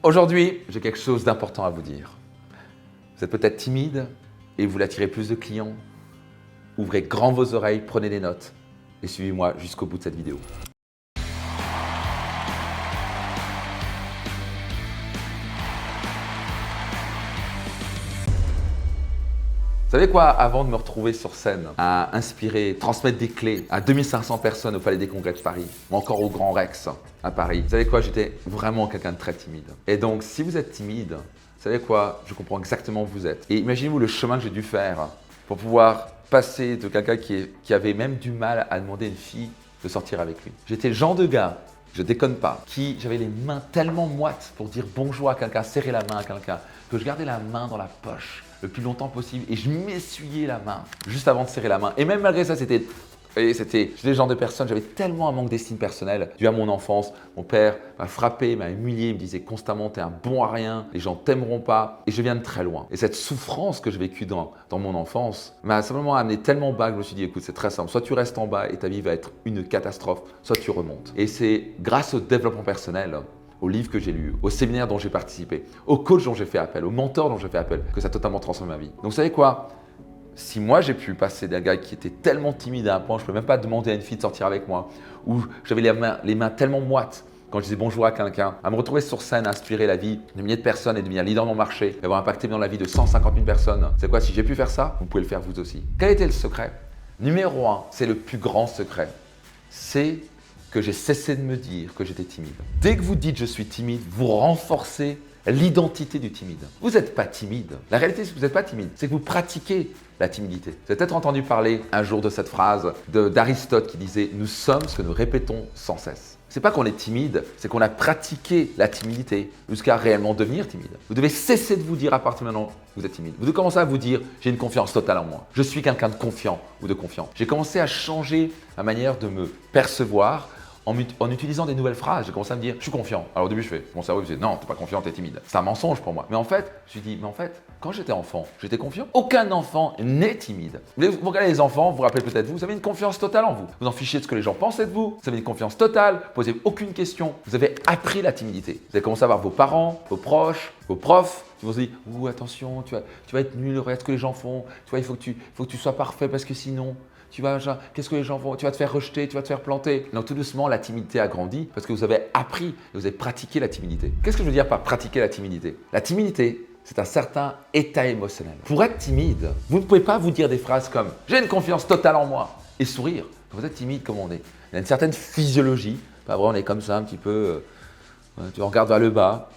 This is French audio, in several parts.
Aujourd'hui, j'ai quelque chose d'important à vous dire. Vous êtes peut-être timide et vous voulez attirer plus de clients. Ouvrez grand vos oreilles, prenez des notes et suivez-moi jusqu'au bout de cette vidéo. Vous savez quoi, avant de me retrouver sur scène, à inspirer, transmettre des clés à 2500 personnes au Palais des Congrès de Paris, ou encore au Grand Rex à Paris, vous savez quoi, j'étais vraiment quelqu'un de très timide. Et donc, si vous êtes timide, vous savez quoi, je comprends exactement où vous êtes. Et imaginez-vous le chemin que j'ai dû faire pour pouvoir passer de quelqu'un qui avait même du mal à demander à une fille de sortir avec lui. J'étais le genre de gars, je déconne pas, j'avais les mains tellement moites pour dire bonjour à quelqu'un, serrer la main à quelqu'un, que je gardais la main dans la poche le plus longtemps possible et je m'essuyais la main juste avant de serrer la main. Et même malgré ça, j'étais le genre de personne, j'avais tellement un manque d'estime personnelle dû à mon enfance. Mon père m'a frappé, m'a humilié, il me disait constamment t'es un bon à rien, les gens t'aimeront pas. Et je viens de très loin. Et cette souffrance que j'ai vécue dans mon enfance m'a simplement amené tellement bas que je me suis dit écoute, c'est très simple, soit tu restes en bas et ta vie va être une catastrophe, soit tu remontes. Et c'est grâce au développement personnel, aux livres que j'ai lus, aux séminaires dont j'ai participé, aux coachs dont j'ai fait appel, aux mentors dont j'ai fait appel, que ça a totalement transformé ma vie. Donc vous savez quoi? Si moi j'ai pu passer d'un gars qui était tellement timide à un point où je ne peux même pas demander à une fille de sortir avec moi, où j'avais les mains tellement moites quand je disais bonjour à quelqu'un, à me retrouver sur scène, à inspirer la vie de milliers de personnes et devenir leader dans mon marché, et avoir impacté dans la vie de 150 000 personnes, c'est quoi? Si j'ai pu faire ça, vous pouvez le faire vous aussi. Quel était le secret? Numéro 1, c'est le plus grand secret. C'est que j'ai cessé de me dire que j'étais timide. Dès que vous dites je suis timide, vous renforcez l'identité du timide. Vous n'êtes pas timide. La réalité, c'est que vous n'êtes pas timide. C'est que vous pratiquez la timidité. Vous avez peut-être entendu parler un jour de cette phrase d'Aristote qui disait « Nous sommes ce que nous répétons sans cesse ». C'est pas qu'on est timide, c'est qu'on a pratiqué la timidité jusqu'à réellement devenir timide. Vous devez cesser de vous dire à partir de maintenant vous êtes timide. Vous devez commencer à vous dire j'ai une confiance totale en moi. Je suis quelqu'un de confiant ou de confiant. J'ai commencé à changer ma manière de me percevoir en utilisant des nouvelles phrases. J'ai commencé à me dire je suis confiant. Alors au début mon cerveau me disait non, t'es pas confiant, t'es timide. C'est un mensonge pour moi. Mais en fait, je me suis dit mais en fait, quand j'étais enfant, j'étais confiant. Aucun enfant n'est timide. Vous regardez les enfants, vous vous rappelez peut-être vous avez une confiance totale en vous. Vous en fichez de ce que les gens pensaient de vous. Vous avez une confiance totale, posez aucune question. Vous avez appris la timidité. Vous avez commencé à voir vos parents, vos proches, vos profs. Tu vous dis attention, tu vas être nul, regarde ce que les gens font. Tu vois, il faut que tu sois parfait parce que sinon qu'est-ce que les gens vont, tu vas te faire rejeter, tu vas te faire planter. Donc tout doucement, la timidité a grandi parce que vous avez appris et vous avez pratiqué la timidité. Qu'est-ce que je veux dire par pratiquer la timidité? La timidité, c'est un certain état émotionnel. Pour être timide, vous ne pouvez pas vous dire des phrases comme « j'ai une confiance totale en moi » et sourire. Quand vous êtes timide comme on est, il y a une certaine physiologie. Pas vrai, on est comme ça un petit peu, tu regardes vers le bas.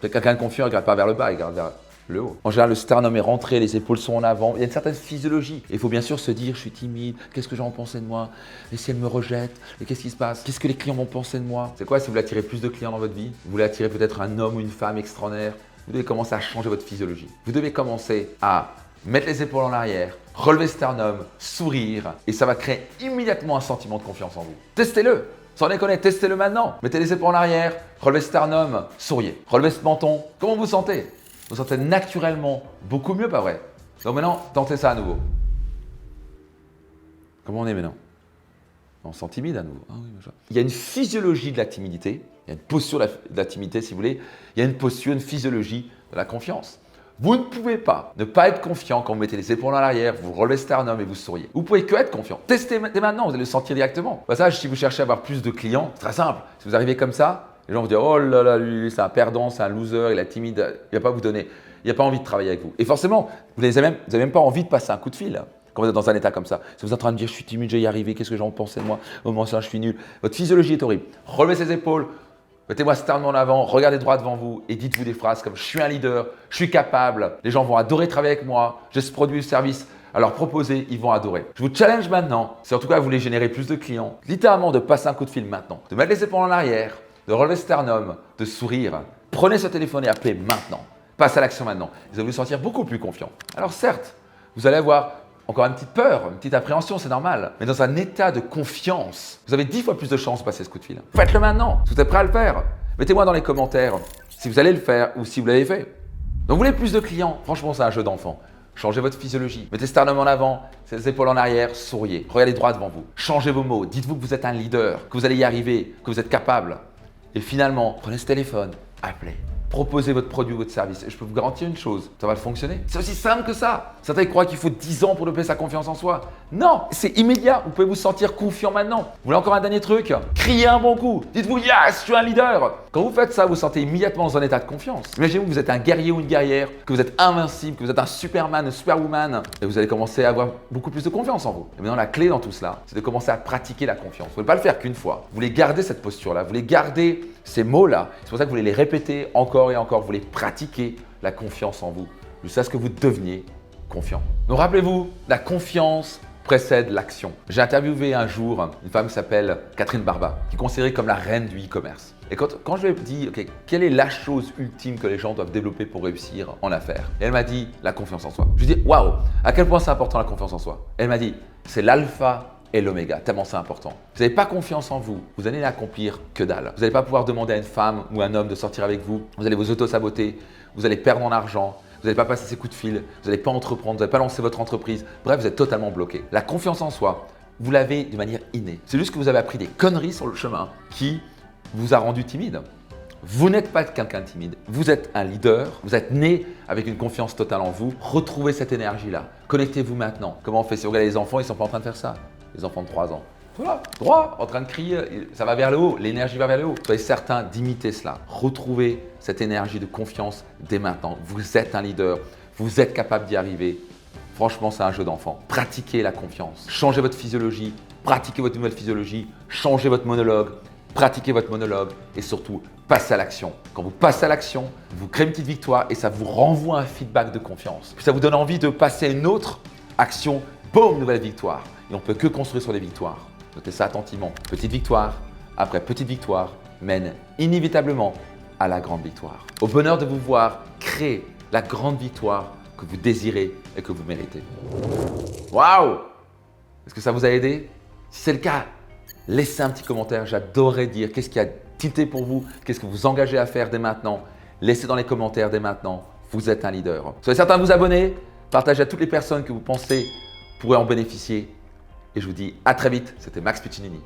Peut-être quelqu'un de confiant ne regarde pas vers le bas, il regarde vers le haut. En général, le sternum est rentré, les épaules sont en avant. Il y a une certaine physiologie. Il faut bien sûr se dire, je suis timide, qu'est-ce que j'en pensais de moi? Et si elle me rejette? Et qu'est-ce qui se passe? Qu'est-ce que les clients vont penser de moi? C'est quoi si vous voulez attirer plus de clients dans votre vie? Vous voulez attirer peut-être un homme ou une femme extraordinaire? Vous devez commencer à changer votre physiologie. Vous devez commencer à mettre les épaules en arrière, relever le sternum, sourire. Et ça va créer immédiatement un sentiment de confiance en vous. Testez-le! Sans déconner, testez-le maintenant. Mettez les épaules en arrière, relevez le sternum, souriez. Relevez ce menton. Comment vous sentez? Vous sentez naturellement beaucoup mieux, pas vrai? Donc maintenant, tentez ça à nouveau. Comment on est maintenant? On se sent timide à nouveau. Ah oui, il y a une physiologie de la timidité, il y a une posture de la timidité si vous voulez, il y a une posture, une physiologie de la confiance. Vous ne pouvez pas ne pas être confiant quand vous mettez les épaules en arrière, vous relevez le sternum et vous souriez. Vous pouvez que être confiant. Testez dès maintenant, vous allez le sentir directement. Au passage, si vous cherchez à avoir plus de clients, c'est très simple. Si vous arrivez comme ça, les gens vont dire oh là là, lui c'est un perdant, c'est un loser, il est timide, il ne va pas vous donner, il n'a pas envie de travailler avec vous. Et forcément, vous n'avez même pas envie de passer un coup de fil quand vous êtes dans un état comme ça. Si vous êtes en train de dire je suis timide, je vais y arriver, qu'est-ce que les gens pensent de moi, au moment ça je suis nul. Votre physiologie est horrible. Relevez ses épaules, mettez-moi sternum en avant, regardez droit devant vous et dites-vous des phrases comme je suis un leader, je suis capable, les gens vont adorer travailler avec moi, j'ai ce produit ou service. Alors proposez, ils vont adorer. Je vous challenge maintenant, si en tout cas vous voulez générer plus de clients, littéralement de passer un coup de fil maintenant, de mettre les épaules en arrière, de relever le sternum, de sourire. Prenez ce téléphone et appelez maintenant. Passez à l'action maintenant. Vous allez vous sentir beaucoup plus confiant. Alors certes, vous allez avoir encore une petite peur, une petite appréhension, c'est normal. Mais dans un état de confiance, vous avez 10 fois plus de chances de passer ce coup de fil. Faites-le maintenant. Si vous êtes prêt à le faire, mettez-moi dans les commentaires si vous allez le faire ou si vous l'avez fait. Donc vous voulez plus de clients? Franchement, c'est un jeu d'enfant. Changez votre physiologie. Mettez sternum en avant, les épaules en arrière, souriez. Regardez droit devant vous. Changez vos mots. Dites-vous que vous êtes un leader, que vous allez y arriver, que vous êtes capable. Et finalement, prenez ce téléphone, appelez. proposez votre produit ou votre service. Et je peux vous garantir une chose, ça va fonctionner. C'est aussi simple que ça. Certains croient qu'il faut 10 ans pour développer sa confiance en soi. Non, c'est immédiat. Vous pouvez vous sentir confiant maintenant. Vous voulez encore un dernier truc? Criez un bon coup. Dites-vous, yes, je suis un leader. Quand vous faites ça, vous vous sentez immédiatement dans un état de confiance. Imaginez-vous que vous êtes un guerrier ou une guerrière, que vous êtes invincible, que vous êtes un Superman, une Superwoman. Et vous allez commencer à avoir beaucoup plus de confiance en vous. Et maintenant, la clé dans tout cela, c'est de commencer à pratiquer la confiance. Vous ne voulez pas le faire qu'une fois. Vous voulez garder cette posture-là. Vous voulez garder ces mots-là. C'est pour ça que vous voulez les répéter encore et encore. Vous voulez pratiquer la confiance en vous jusqu'à ce que vous deveniez confiant. Donc rappelez-vous, la confiance précède l'action. J'ai interviewé un jour une femme qui s'appelle Catherine Barba, qui est considérée comme la reine du e-commerce. Et quand je lui ai dit, OK, quelle est la chose ultime que les gens doivent développer pour réussir en affaires? Et elle m'a dit, la confiance en soi. Je lui ai dit, waouh, à quel point c'est important la confiance en soi? Elle m'a dit, c'est l'alpha et l'oméga, tellement c'est important. Vous n'avez pas confiance en vous, vous allez n'accomplir que dalle. Vous n'allez pas pouvoir demander à une femme ou un homme de sortir avec vous, vous allez vous auto-saboter, vous allez perdre en argent, vous n'allez pas passer ces coups de fil, vous n'allez pas entreprendre, vous n'allez pas lancer votre entreprise. Bref, vous êtes totalement bloqué. La confiance en soi, vous l'avez de manière innée. C'est juste que vous avez appris des conneries sur le chemin qui vous a rendu timide. Vous n'êtes pas quelqu'un de timide, vous êtes un leader, vous êtes né avec une confiance totale en vous. Retrouvez cette énergie-là, connectez-vous maintenant. Comment on fait? Si vous regardez les enfants, ils ne sont pas en train de faire ça. Les enfants de 3 ans. Voilà, droit, en train de crier, ça va vers le haut, l'énergie va vers le haut. Soyez certain d'imiter cela. Retrouvez cette énergie de confiance dès maintenant. Vous êtes un leader, vous êtes capable d'y arriver. Franchement, c'est un jeu d'enfant. Pratiquez la confiance. Changez votre physiologie, pratiquez votre nouvelle physiologie, changez votre monologue, pratiquez votre monologue et surtout, passez à l'action. Quand vous passez à l'action, vous créez une petite victoire et ça vous renvoie un feedback de confiance. Puis ça vous donne envie de passer à une autre action. Boum, nouvelle victoire. Et on ne peut que construire sur des victoires. Notez ça attentivement. Petite victoire, après petite victoire, mène inévitablement à la grande victoire. Au bonheur de vous voir créer la grande victoire que vous désirez et que vous méritez. Waouh! Est-ce que ça vous a aidé? Si c'est le cas, laissez un petit commentaire. J'adorerais dire qu'est-ce qui a tilté pour vous, qu'est-ce que vous engagez à faire dès maintenant. Laissez dans les commentaires dès maintenant. Vous êtes un leader. Soyez certain de vous abonner. Partagez à toutes les personnes que vous pensez pourraient en bénéficier. Et je vous dis à très vite. C'était Max Piccinini.